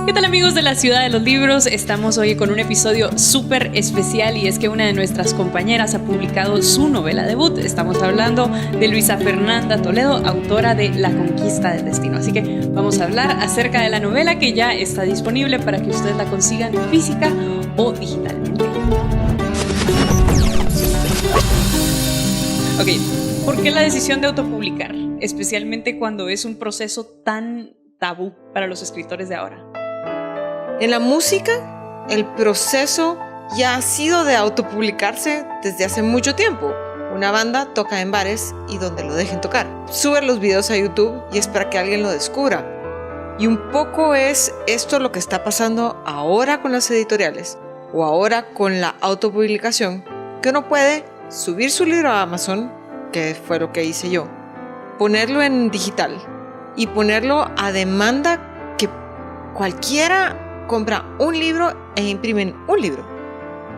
¿Qué tal, amigos de la Ciudad de los Libros? Estamos hoy con un episodio súper especial y es que una de nuestras compañeras ha publicado su novela debut. Estamos hablando de Luisa Fernanda Toledo, autora de La Conquista del Destino. Así que vamos a hablar acerca de la novela que ya está disponible para que ustedes la consigan física o digitalmente. Ok, ¿por qué la decisión de autopublicar? Especialmente cuando es un proceso tan tabú para los escritores de ahora. En la música, el proceso ya ha sido de autopublicarse desde hace mucho tiempo. Una banda toca en bares y donde lo dejen tocar. Sube los videos a YouTube y espera que alguien lo descubra. Y un poco es esto lo que está pasando ahora con las editoriales o ahora con la autopublicación, que uno puede subir su libro a Amazon, que fue lo que hice yo, ponerlo en digital y ponerlo a demanda, que cualquiera compra un libro e imprimen un libro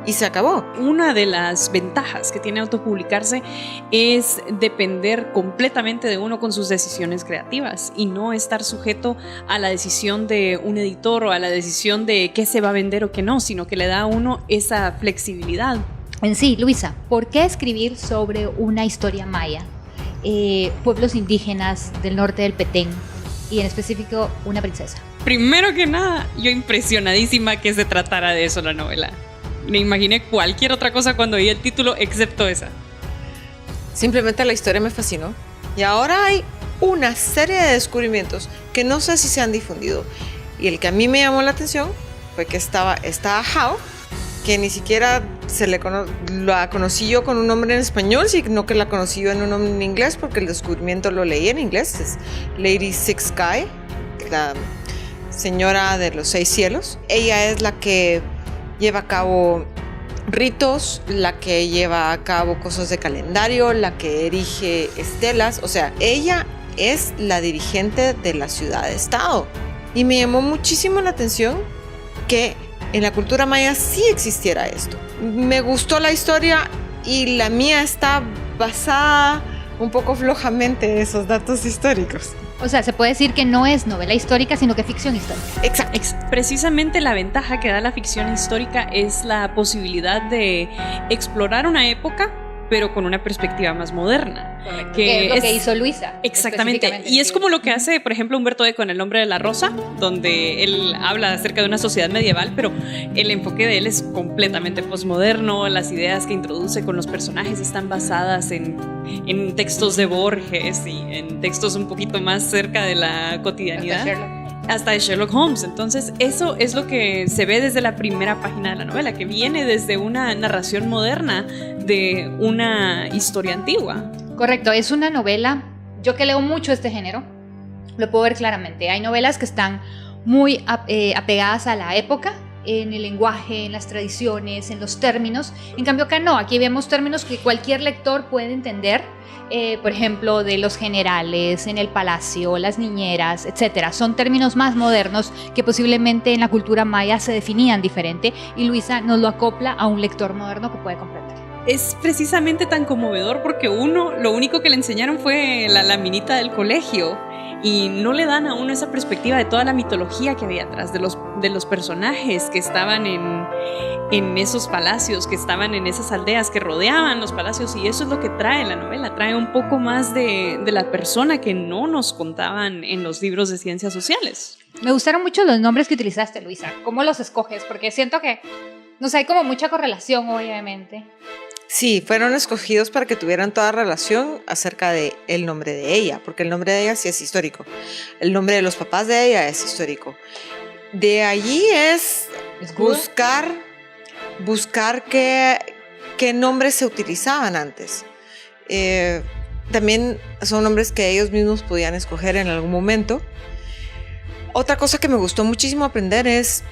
y se acabó. Una de las ventajas que tiene autopublicarse es depender completamente de uno con sus decisiones creativas y no estar sujeto a la decisión de un editor o a la decisión de qué se va a vender o qué no, sino que le da a uno esa flexibilidad. En sí, Luisa, ¿por qué escribir sobre una historia maya, pueblos indígenas del norte del Petén y en específico una princesa? Primero que nada, yo impresionadísima que se tratara de eso la novela. Me imaginé cualquier otra cosa cuando oí el título, excepto esa. Simplemente la historia me fascinó. Y ahora hay una serie de descubrimientos que no sé si se han difundido. Y el que a mí me llamó la atención fue que estaba Hao, que ni siquiera la conocí yo con un nombre en español, sino que la conocí yo en un nombre en inglés, porque el descubrimiento lo leí en inglés. Es Lady Six Sky, la señora de los 6 cielos. Ella es la que lleva a cabo ritos, la que lleva a cabo cosas de calendario, la que erige estelas. O sea, ella es la dirigente de la ciudad-estado. Y me llamó muchísimo la atención que en la cultura maya sí existiera esto. Me gustó la historia y la mía está basada un poco flojamente en esos datos históricos. O sea, se puede decir que no es novela histórica, sino que ficción histórica. Exacto. Precisamente la ventaja que da la ficción histórica es la posibilidad de explorar una época, pero con una perspectiva más moderna. Correcto. Que es lo que hizo Luisa. Exactamente. Y es como lo que hace, por ejemplo, Humberto Eco en El nombre de la rosa, donde él habla acerca de una sociedad medieval, pero el enfoque de él es completamente posmoderno. Las ideas que introduce con los personajes están basadas en textos de Borges y en textos un poquito más cerca de la cotidianidad. Hasta de Sherlock Holmes. Entonces eso es lo que se ve desde la primera página de la novela, que viene desde una narración moderna de una historia antigua. Correcto, es una novela, yo que leo mucho este género, lo puedo ver claramente. Hay novelas que están muy apegadas a la época, en el lenguaje, en las tradiciones, en los términos. En cambio acá no, aquí vemos términos que cualquier lector puede entender. Por ejemplo, de los generales, en el palacio, las niñeras, etcétera. Son términos más modernos que posiblemente en la cultura maya se definían diferente y Luisa nos lo acopla a un lector moderno que puede comprender. Es precisamente tan conmovedor porque lo único que le enseñaron fue la laminita del colegio y no le dan a uno esa perspectiva de toda la mitología que había atrás, de los personajes que estaban en esos palacios, que estaban en esas aldeas que rodeaban los palacios, y eso es lo que trae la novela, trae un poco más de la persona que no nos contaban en los libros de ciencias sociales. Me gustaron mucho los nombres que utilizaste, Luisa. ¿Cómo los escoges? Porque siento que, no sé, hay como mucha correlación, obviamente. Sí, fueron escogidos para que tuvieran toda relación acerca de el nombre de ella, porque el nombre de ella sí es histórico. El nombre de los papás de ella es histórico. De allí es buscar qué nombres se utilizaban antes. También son nombres que ellos mismos podían escoger en algún momento. Otra cosa que me gustó muchísimo aprender es,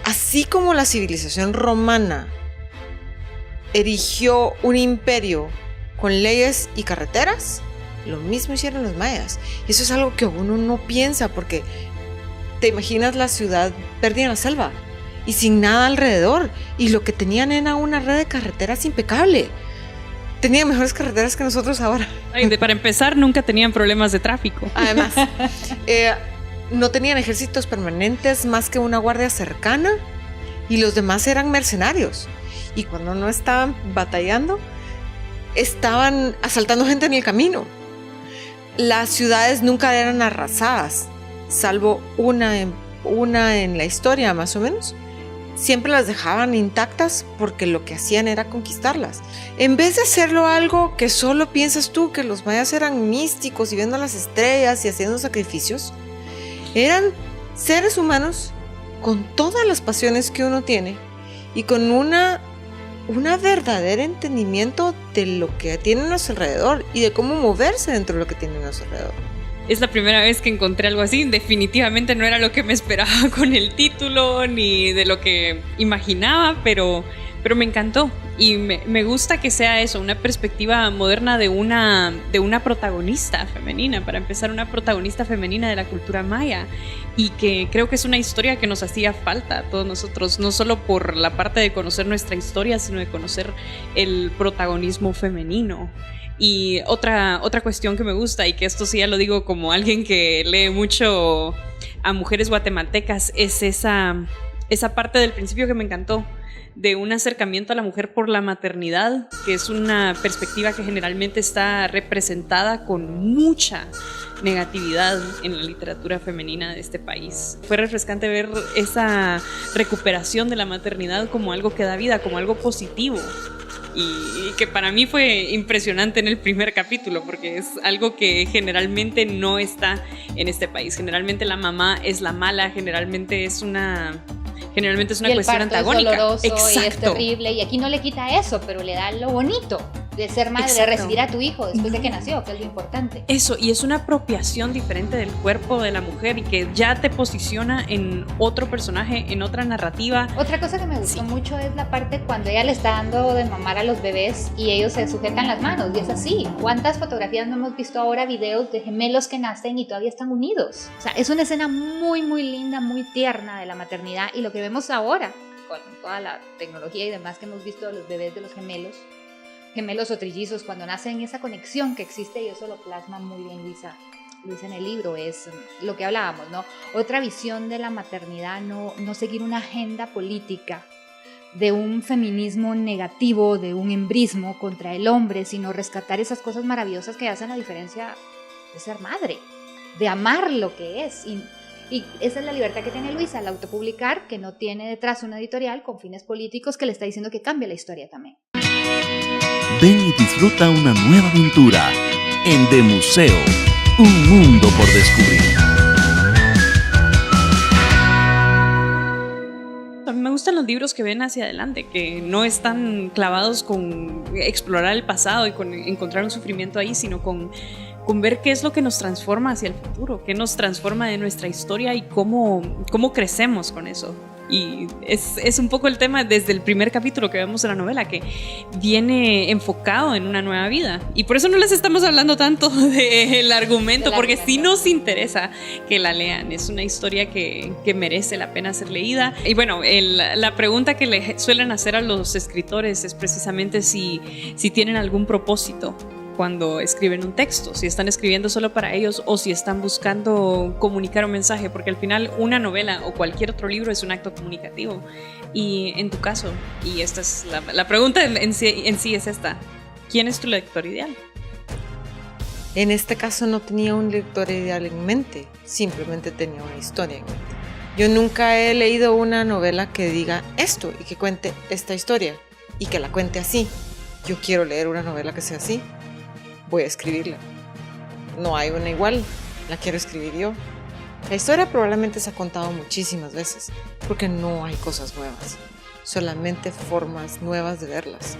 así como la civilización romana erigió un imperio con leyes y carreteras, lo mismo hicieron los mayas. Y eso es algo que uno no piensa, porque te imaginas la ciudad perdida en la selva y sin nada alrededor, y lo que tenían era una red de carreteras impecable. Tenían mejores carreteras que nosotros ahora. Ay, para empezar, nunca tenían problemas de tráfico. Además, no tenían ejércitos permanentes más que una guardia cercana y los demás eran mercenarios. Y cuando no estaban batallando, estaban asaltando gente en el camino. Las ciudades nunca eran arrasadas, salvo una en la historia más o menos. Siempre las dejaban intactas porque lo que hacían era conquistarlas. En vez de hacerlo algo que solo piensas tú, que los mayas eran místicos y viendo las estrellas y haciendo sacrificios, eran seres humanos con todas las pasiones que uno tiene y con una verdadero entendimiento de lo que tiene a nuestro alrededor y de cómo moverse dentro de lo que tiene a nuestro alrededor. Es la primera vez que encontré algo así. Definitivamente no era lo que me esperaba con el título ni de lo que imaginaba, pero me encantó. Y me gusta que sea eso, una perspectiva moderna de una protagonista femenina, para empezar, una protagonista femenina de la cultura maya, y que creo que es una historia que nos hacía falta a todos nosotros, no solo por la parte de conocer nuestra historia, sino de conocer el protagonismo femenino. Y otra cuestión que me gusta, y que esto sí ya lo digo como alguien que lee mucho a mujeres guatemaltecas, es esa parte del principio que me encantó, de un acercamiento a la mujer por la maternidad, que es una perspectiva que generalmente está representada con mucha negatividad en la literatura femenina de este país. Fue refrescante ver esa recuperación de la maternidad como algo que da vida, como algo positivo. Y que para mí fue impresionante en el primer capítulo, porque es algo que generalmente no está en este país. Generalmente la mamá es la mala, generalmente es una cuestión antagónica. Es doloroso. Exacto. Y es terrible, y aquí no le quita eso, pero le da lo bonito de ser madre. Exacto. De recibir a tu hijo después de que nació, que es lo importante. Eso, y es una apropiación diferente del cuerpo de la mujer y que ya te posiciona en otro personaje, en otra narrativa. Otra cosa que me gustó mucho es la parte cuando ella le está dando de mamar a los bebés y ellos se sujetan las manos, y es así. ¿Cuántas fotografías no hemos visto ahora, videos de gemelos que nacen y todavía están unidos? O sea, es una escena muy, muy linda, muy tierna de la maternidad, y lo que vemos ahora, con toda la tecnología y demás que hemos visto de los bebés de los gemelos o trillizos, cuando nacen, esa conexión que existe, y eso lo plasma muy bien Luisa en el libro, es lo que hablábamos, ¿no? Otra visión de la maternidad, no seguir una agenda política de un feminismo negativo, de un embrismo contra el hombre, sino rescatar esas cosas maravillosas que hacen la diferencia de ser madre, de amar lo que es. Y esa es la libertad que tiene Luisa al autopublicar, que no tiene detrás una editorial con fines políticos que le está diciendo que cambie la historia también. Ven y disfruta una nueva aventura en De Museo, un mundo por descubrir. A mí me gustan los libros que ven hacia adelante, que no están clavados con explorar el pasado y con encontrar un sufrimiento ahí, sino con ver qué es lo que nos transforma hacia el futuro, qué nos transforma de nuestra historia y cómo crecemos con eso. Y es un poco el tema desde el primer capítulo que vemos en la novela, que viene enfocado en una nueva vida. Y por eso no les estamos hablando tanto del argumento, porque sí nos interesa que la lean. Es una historia que merece la pena ser leída. Y bueno, la pregunta que le suelen hacer a los escritores es precisamente si tienen algún propósito cuando escriben un texto, si están escribiendo solo para ellos o si están buscando comunicar un mensaje, porque al final una novela o cualquier otro libro es un acto comunicativo. Y en tu caso, y esta es la pregunta en sí es esta: ¿quién es tu lector ideal? En este caso no tenía un lector ideal en mente, simplemente tenía una historia en mente. Yo nunca he leído una novela que diga esto y que cuente esta historia y que la cuente así. Yo quiero leer una novela que sea así. Voy a escribirla. No hay una igual, la quiero escribir yo. La historia probablemente se ha contado muchísimas veces, porque no hay cosas nuevas, solamente formas nuevas de verlas.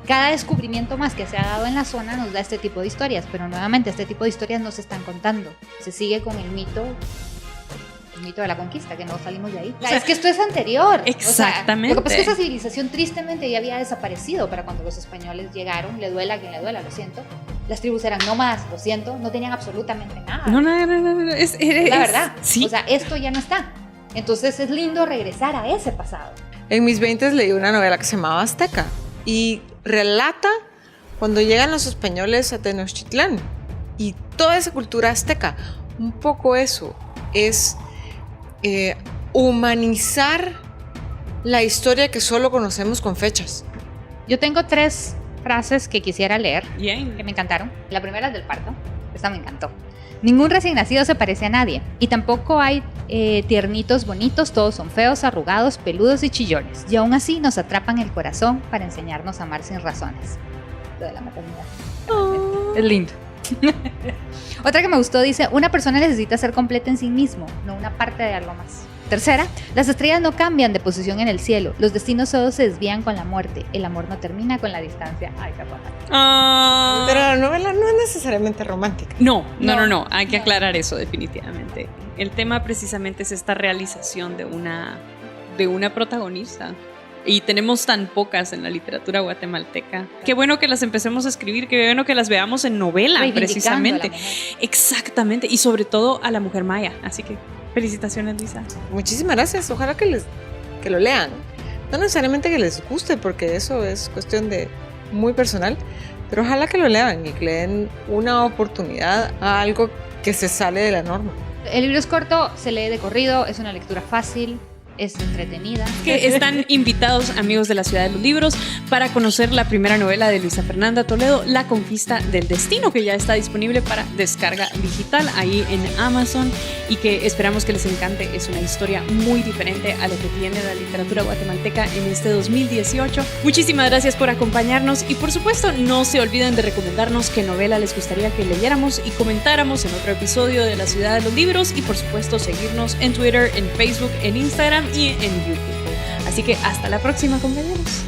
Cada descubrimiento más que se ha dado en la zona nos da este tipo de historias, pero nuevamente este tipo de historias no se están contando. Se sigue con el mito de la conquista, que no salimos de ahí. O sea, es que esto es anterior. Exactamente. O sea, lo que pasa es que esa ccivilización tristemente ya había desaparecido para cuando los españoles llegaron. Le duela a quien le duela, lo siento. Las tribus eran nómadas, lo siento. No tenían absolutamente nada. No. Es la verdad. Sí. O sea, esto ya no está. Entonces es lindo regresar a ese pasado. En mis 20s leí una novela que se llamaba Azteca y relata cuando llegan los españoles a Tenochtitlán y toda esa cultura azteca. Un poco eso. es humanizar la historia que solo conocemos con fechas. Yo tengo 3 frases que quisiera leer, Bien. que me encantaron. La primera es del parto. Esta me encantó. Ningún recién nacido se parece a nadie. Y tampoco hay tiernitos bonitos. Todos son feos, arrugados, peludos y chillones. Y aún así nos atrapan el corazón para enseñarnos a amar sin razones. Lo de la maternidad. Es lindo. Otra que me gustó dice: una persona necesita ser completa en sí mismo, no una parte de algo más. Tercera, las estrellas no cambian de posición en el cielo. Los destinos solo se desvían con la muerte. El amor no termina con la distancia. Ay, qué cosa. Pero la novela no es necesariamente romántica. No. Hay que aclarar eso definitivamente. El tema precisamente es esta realización de una protagonista. Y tenemos tan pocas en la literatura guatemalteca. Qué bueno que las empecemos a escribir, qué bueno que las veamos en novela, precisamente. Exactamente, y sobre todo a la mujer maya. Así que felicitaciones, Lisa. Muchísimas gracias. Ojalá que lo lean. No necesariamente que les guste, porque eso es cuestión de muy personal, pero ojalá que lo lean y que le den una oportunidad a algo que se sale de la norma. El libro es corto, se lee de corrido, es una lectura fácil, es entretenida. Que están invitados, amigos de la Ciudad de los Libros, para conocer la primera novela de Luisa Fernanda Toledo, La Conquista del Destino, que ya está disponible para descarga digital ahí en Amazon y que esperamos que les encante. Es una historia muy diferente a lo que tiene la literatura guatemalteca en este 2018. Muchísimas gracias por acompañarnos y por supuesto no se olviden de recomendarnos qué novela les gustaría que leyéramos y comentáramos en otro episodio de la Ciudad de los Libros, y por supuesto seguirnos en Twitter, en Facebook, en Instagram y en YouTube. Así que hasta la próxima, compañeros.